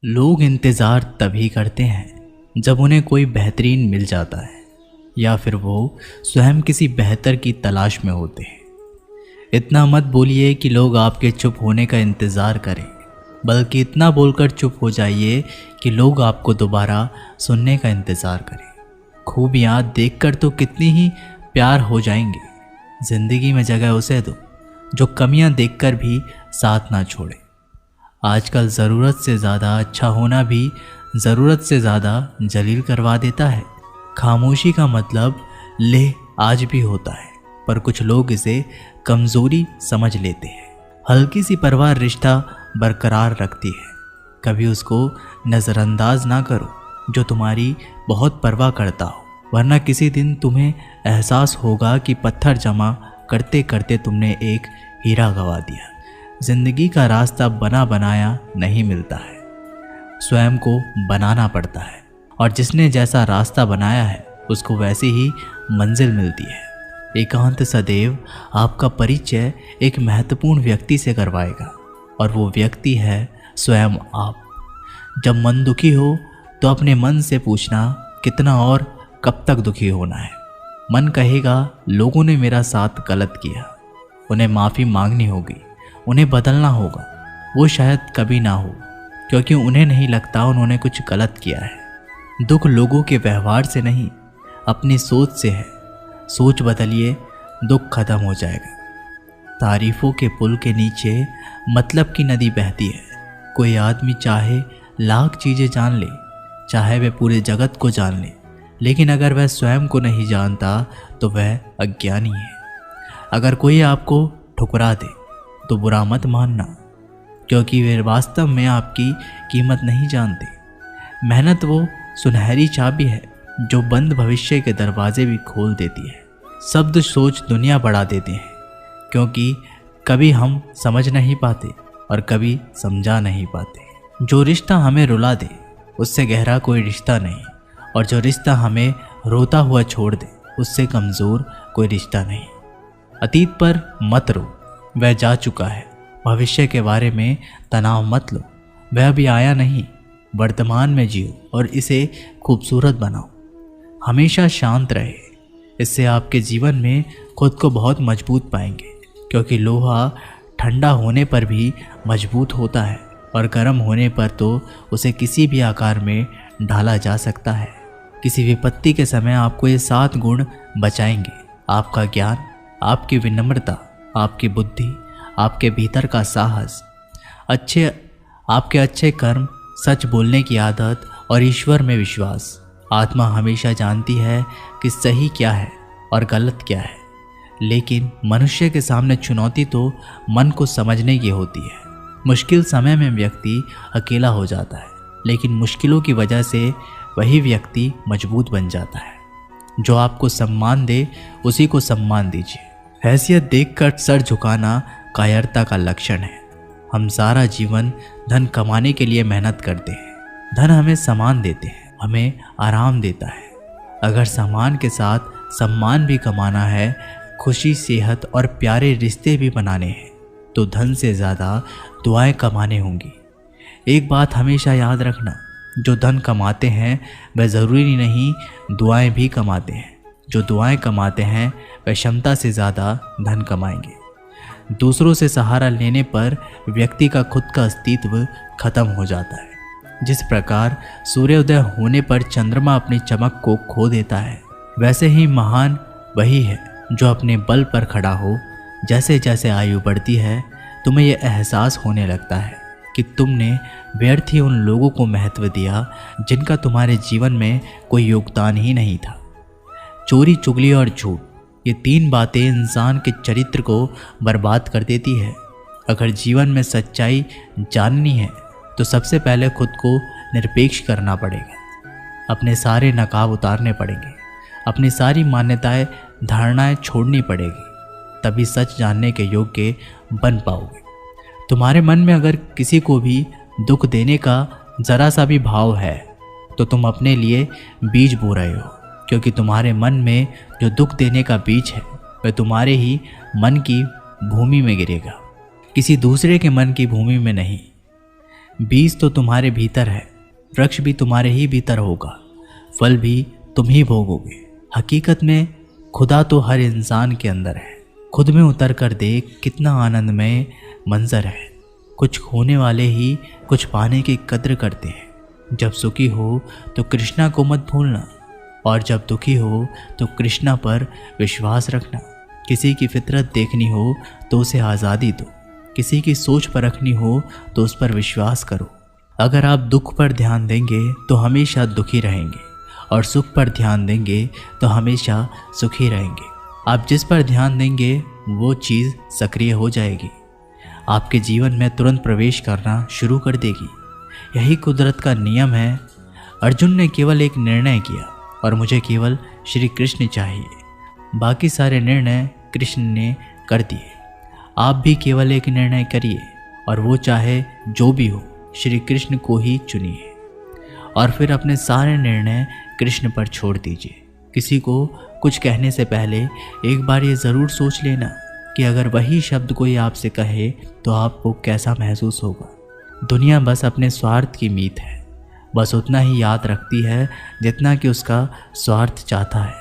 लोग इंतज़ार तभी करते हैं जब उन्हें कोई बेहतरीन मिल जाता है या फिर वो स्वयं किसी बेहतर की तलाश में होते हैं। इतना मत बोलिए कि लोग आपके चुप होने का इंतज़ार करें, बल्कि इतना बोलकर चुप हो जाइए कि लोग आपको दोबारा सुनने का इंतज़ार करें। खूबियाँ देखकर तो कितनी ही प्यार हो जाएंगे। ज़िंदगी में जगह उसे दो जो कमियां देखकर भी साथ ना छोड़े। आजकल ज़रूरत से ज़्यादा अच्छा होना भी ज़रूरत से ज़्यादा जलील करवा देता है। खामोशी का मतलब ले आज भी होता है, पर कुछ लोग इसे कमज़ोरी समझ लेते हैं। हल्की सी परवाह रिश्ता बरकरार रखती है। कभी उसको नज़रअंदाज ना करो जो तुम्हारी बहुत परवाह करता हो, वरना किसी दिन तुम्हें एहसास होगा कि पत्थर जमा करते करते तुमने एक हीरा गंवा दिया। जिंदगी का रास्ता बना बनाया नहीं मिलता है, स्वयं को बनाना पड़ता है, और जिसने जैसा रास्ता बनाया है उसको वैसी ही मंजिल मिलती है। एकांत सदैव आपका परिचय एक महत्वपूर्ण व्यक्ति से करवाएगा, और वो व्यक्ति है स्वयं आप। जब मन दुखी हो तो अपने मन से पूछना कितना और कब तक दुखी होना है। मन कहेगा लोगों ने मेरा साथ गलत किया, उन्हें माफ़ी मांगनी होगी, उन्हें बदलना होगा। वो शायद कभी ना हो, क्योंकि उन्हें नहीं लगता उन्होंने कुछ गलत किया है। दुख लोगों के व्यवहार से नहीं, अपनी सोच से है। सोच बदलिए, दुख खत्म हो जाएगा। तारीफों के पुल के नीचे मतलब की नदी बहती है। कोई आदमी चाहे लाख चीज़ें जान ले, चाहे वह पूरे जगत को जान ले, लेकिन अगर वह स्वयं को नहीं जानता तो वह अज्ञानी है। अगर कोई आपको ठुकरा दे तो बुरा मत मानना, क्योंकि वे वास्तव में आपकी कीमत नहीं जानते। मेहनत वो सुनहरी चाबी है जो बंद भविष्य के दरवाजे भी खोल देती है। शब्द सोच दुनिया बढ़ा देते हैं, क्योंकि कभी हम समझ नहीं पाते और कभी समझा नहीं पाते। जो रिश्ता हमें रुला दे उससे गहरा कोई रिश्ता नहीं, और जो रिश्ता हमें रोता हुआ छोड़ दे उससे कमज़ोर कोई रिश्ता नहीं। अतीत पर मत रो, वह जा चुका है। भविष्य के बारे में तनाव मत लो, वह अभी आया नहीं। वर्तमान में जियो और इसे खूबसूरत बनाओ। हमेशा शांत रहे, इससे आपके जीवन में खुद को बहुत मजबूत पाएंगे, क्योंकि लोहा ठंडा होने पर भी मजबूत होता है, और गर्म होने पर तो उसे किसी भी आकार में ढाला जा सकता है। किसी विपत्ति के समय आपको ये 7 गुण बचाएंगे: आपका ज्ञान, आपकी विनम्रता, आपकी बुद्धि, आपके भीतर का साहस, आपके अच्छे कर्म, सच बोलने की आदत और ईश्वर में विश्वास। आत्मा हमेशा जानती है कि सही क्या है और गलत क्या है, लेकिन मनुष्य के सामने चुनौती तो मन को समझने की होती है। मुश्किल समय में व्यक्ति अकेला हो जाता है, लेकिन मुश्किलों की वजह से वही व्यक्ति मजबूत बन जाता है। जो आपको सम्मान दे उसी को सम्मान दीजिए। हैसियत देखकर सर झुकाना कायरता का लक्षण है। हम सारा जीवन धन कमाने के लिए मेहनत करते हैं। धन हमें सामान देते हैं, हमें आराम देता है। अगर सामान के साथ सम्मान भी कमाना है, खुशी, सेहत और प्यारे रिश्ते भी बनाने हैं, तो धन से ज़्यादा दुआएं कमाने होंगी। एक बात हमेशा याद रखना, जो धन कमाते हैं वह ज़रूरी नहीं दुआएं भी कमाते हैं। जो दुआएं कमाते हैं वह क्षमता से ज़्यादा धन कमाएंगे। दूसरों से सहारा लेने पर व्यक्ति का खुद का अस्तित्व खत्म हो जाता है। जिस प्रकार सूर्योदय होने पर चंद्रमा अपनी चमक को खो देता है, वैसे ही महान वही है जो अपने बल पर खड़ा हो। जैसे जैसे आयु बढ़ती है, तुम्हें यह एहसास होने लगता है कि तुमने व्यर्थ ही उन लोगों को महत्व दिया जिनका तुम्हारे जीवन में कोई योगदान ही नहीं था। चोरी, चुगली और झूठ, ये 3 बातें इंसान के चरित्र को बर्बाद कर देती है। अगर जीवन में सच्चाई जाननी है तो सबसे पहले खुद को निरपेक्ष करना पड़ेगा। अपने सारे नकाब उतारने पड़ेंगे, अपनी सारी मान्यताएं, धारणाएं छोड़नी पड़ेगी, तभी सच जानने के योग्य बन पाओगे। तुम्हारे मन में अगर किसी को भी दुख देने का ज़रा सा भी भाव है तो तुम अपने लिए बीज बो रहे हो, क्योंकि तुम्हारे मन में जो दुख देने का बीज है वह तुम्हारे ही मन की भूमि में गिरेगा, किसी दूसरे के मन की भूमि में नहीं। बीज तो तुम्हारे भीतर है, वृक्ष भी तुम्हारे ही भीतर होगा, फल भी तुम ही भोगोगे। हकीकत में खुदा तो हर इंसान के अंदर है। खुद में उतर कर देख कितना आनंदमय मंजर है। कुछ खोने वाले ही कुछ पाने की कद्र करते हैं। जब सुखी हो तो कृष्णा को मत भूलना, और जब दुखी हो तो कृष्णा पर विश्वास रखना। किसी की फितरत देखनी हो तो उसे आज़ादी दो, किसी की सोच परखनी हो तो उस पर विश्वास करो। अगर आप दुख पर ध्यान देंगे तो हमेशा दुखी रहेंगे, और सुख पर ध्यान देंगे तो हमेशा सुखी रहेंगे। आप जिस पर ध्यान देंगे वो चीज़ सक्रिय हो जाएगी, आपके जीवन में तुरंत प्रवेश करना शुरू कर देगी। यही कुदरत का नियम है। अर्जुन ने केवल एक निर्णय किया, और मुझे केवल श्री कृष्ण चाहिए। बाकी सारे निर्णय कृष्ण ने कर दिए। आप भी केवल एक निर्णय करिए, और वो चाहे जो भी हो, श्री कृष्ण को ही चुनिए, और फिर अपने सारे निर्णय कृष्ण पर छोड़ दीजिए। किसी को कुछ कहने से पहले एक बार ये ज़रूर सोच लेना कि अगर वही शब्द कोई आपसे कहे तो आपको कैसा महसूस होगा। दुनिया बस अपने स्वार्थ की मीत है, बस उतना ही याद रखती है जितना कि उसका स्वार्थ चाहता है।